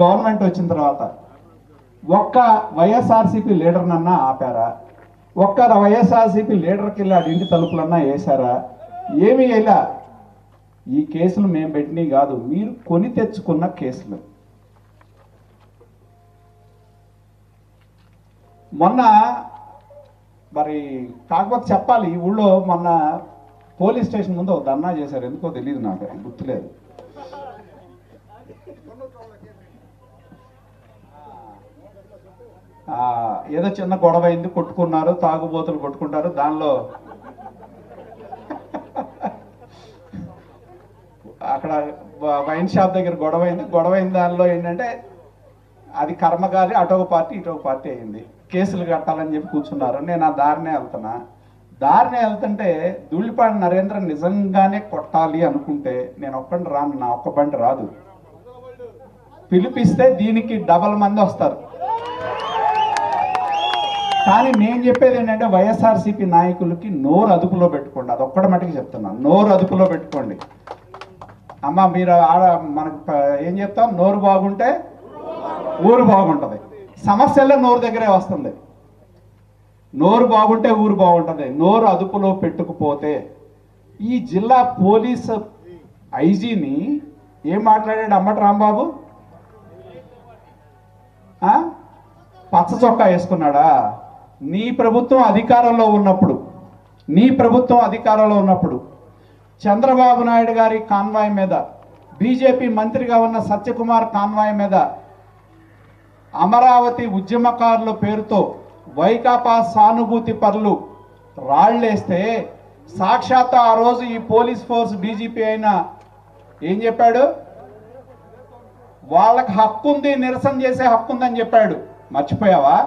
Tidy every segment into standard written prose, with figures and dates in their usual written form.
Government వచ్చిన తర్వాత ఒక్క వైఎస్ఆర్సీపీ లీడర్నన్నా ఆపారా? ఒక్క వైఎస్ఆర్సీపీ లీడర్కి వెళ్ళి ఇంటి తలుపులన్నా వేశారా? ఏమీ ఇలా. ఈ కేసులు మేము పెట్టినవి కాదు, మీరు కొని తెచ్చుకున్న కేసులు. మొన్న మరి కాకపోతే చెప్పాలి, ఈ ఊళ్ళో మొన్న పోలీస్ స్టేషన్ ముందు ఒక ధర్నా చేశారు. ఎందుకో తెలియదు, నాకు గుర్తులేదు. ఏదో చిన్న గొడవ అయింది, కొట్టుకున్నారు, తాగుబోతులు కొట్టుకుంటారు. దానిలో అక్కడ వైన్ షాప్ దగ్గర గొడవ అయిన దానిలో ఏంటంటే అది కర్మగారి అటొక పార్టీ ఇటొక పార్టీ అయింది. కేసులు కట్టాలని చెప్పి కూర్చున్నారు. నేను ఆ దారినే వెళ్తుంటే ధూళిపాడు నరేంద్ర నిజంగానే కొట్టాలి అనుకుంటే నేను ఒక్కడిని రాను, నా ఒక్క బండి రాదు. పిలిపిస్తే దీనికి డబల్ మంది వస్తారు. కానీ నేను చెప్పేది ఏంటంటే వైఎస్ఆర్సీపీ నాయకులకి నోరు అదుపులో పెట్టుకోండి. అది ఒక్కటి మటుకు చెప్తున్నాను, నోరు అదుపులో పెట్టుకోండి. అమ్మ మీరు మనకు ఏం చెప్తాం, నోరు బాగుంటే ఊరు బాగుంటుంది. సమస్యల్లో నోరు దగ్గరే వస్తుంది. నోరు బాగుంటే ఊరు బాగుంటుంది. నోరు అదుపులో పెట్టుకుపోతే ఈ జిల్లా పోలీసు ఐజీని ఏం మాట్లాడాడు అంబటి రాంబాబు? పచ్చ చొక్కా వేసుకున్నాడా? నీ ప్రభుత్వం అధికారంలో ఉన్నప్పుడు చంద్రబాబు నాయుడు గారి కాన్వాయ్ మీద, బీజేపీ మంత్రిగా ఉన్న సత్యకుమార్ కాన్వాయ్ మీద అమరావతి ఉద్యమకారుల పేరుతో వైకాపా సానుభూతి పరులు రాళ్లేస్తే సాక్షాత్ ఆ రోజు ఈ పోలీస్ ఫోర్స్ డీజీపీ అయినా ఏం చెప్పాడు? వాళ్ళకి హక్కు ఉంది, నిరసన చేసే హక్కు ఉందని చెప్పాడు. మర్చిపోయావా?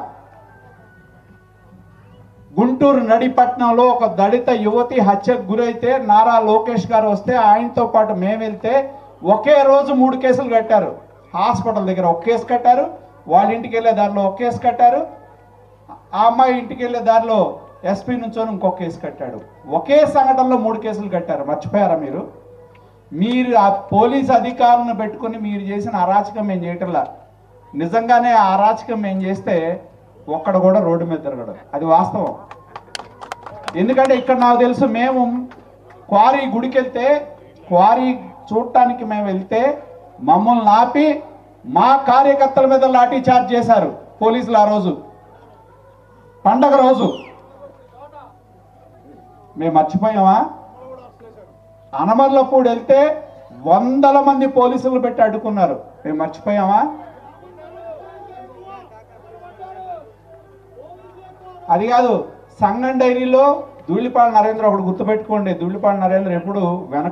గుంటూరు నడిపట్నంలో ఒక దళిత యువతి హత్యకు గురైతే నారా లోకేష్ గారు వస్తే ఆయనతో పాటు మేము వెళ్తే ఒకే రోజు 3 కేసులు కట్టారు. హాస్పిటల్ దగ్గర ఒక కేసు కట్టారు, వాళ్ళ ఇంటికి వెళ్ళే దారిలో ఒక కేసు కట్టారు, ఆ అమ్మాయి ఇంటికి వెళ్ళే దారిలో ఎస్పీ నుంచో ఇంకొక కేసు కట్టాడు. ఒకే సంఘటనలో 3 కేసులు కట్టారు. మర్చిపోయారా మీరు? మీరు ఆ పోలీస్ అధికారులను పెట్టుకుని మీరు చేసిన అరాచకం మేము చేయటంలా. నిజంగానే ఆ అరాచకం మేము చేస్తే ఒక్కడ కూడా రోడ్డు మీద తిరగడం, అది వాస్తవం. ఎందుకంటే ఇక్కడ నాకు తెలుసు, మేము క్వారీ గుడికి వెళ్తే, క్వారీ చూడటానికి మేము వెళ్తే మమ్మల్ని ఆపి మా కార్యకర్తల మీద లాఠీ చార్జ్ చేశారు పోలీసులు. ఆ రోజు పండగ రోజు మేము మర్చిపోయామా? అనమర్లపూడి వెళ్తే 100 మంది పోలీసులు పెట్టి అడ్డుకున్నారు. మేము మర్చిపోయామా? అది కాదు, సంగం డైరీలో ధూళిపాడు నరేంద్ర ఒకటి గుర్తుపెట్టుకోండి. ధూళిపాడు నరేంద్ర ఎప్పుడు వెనక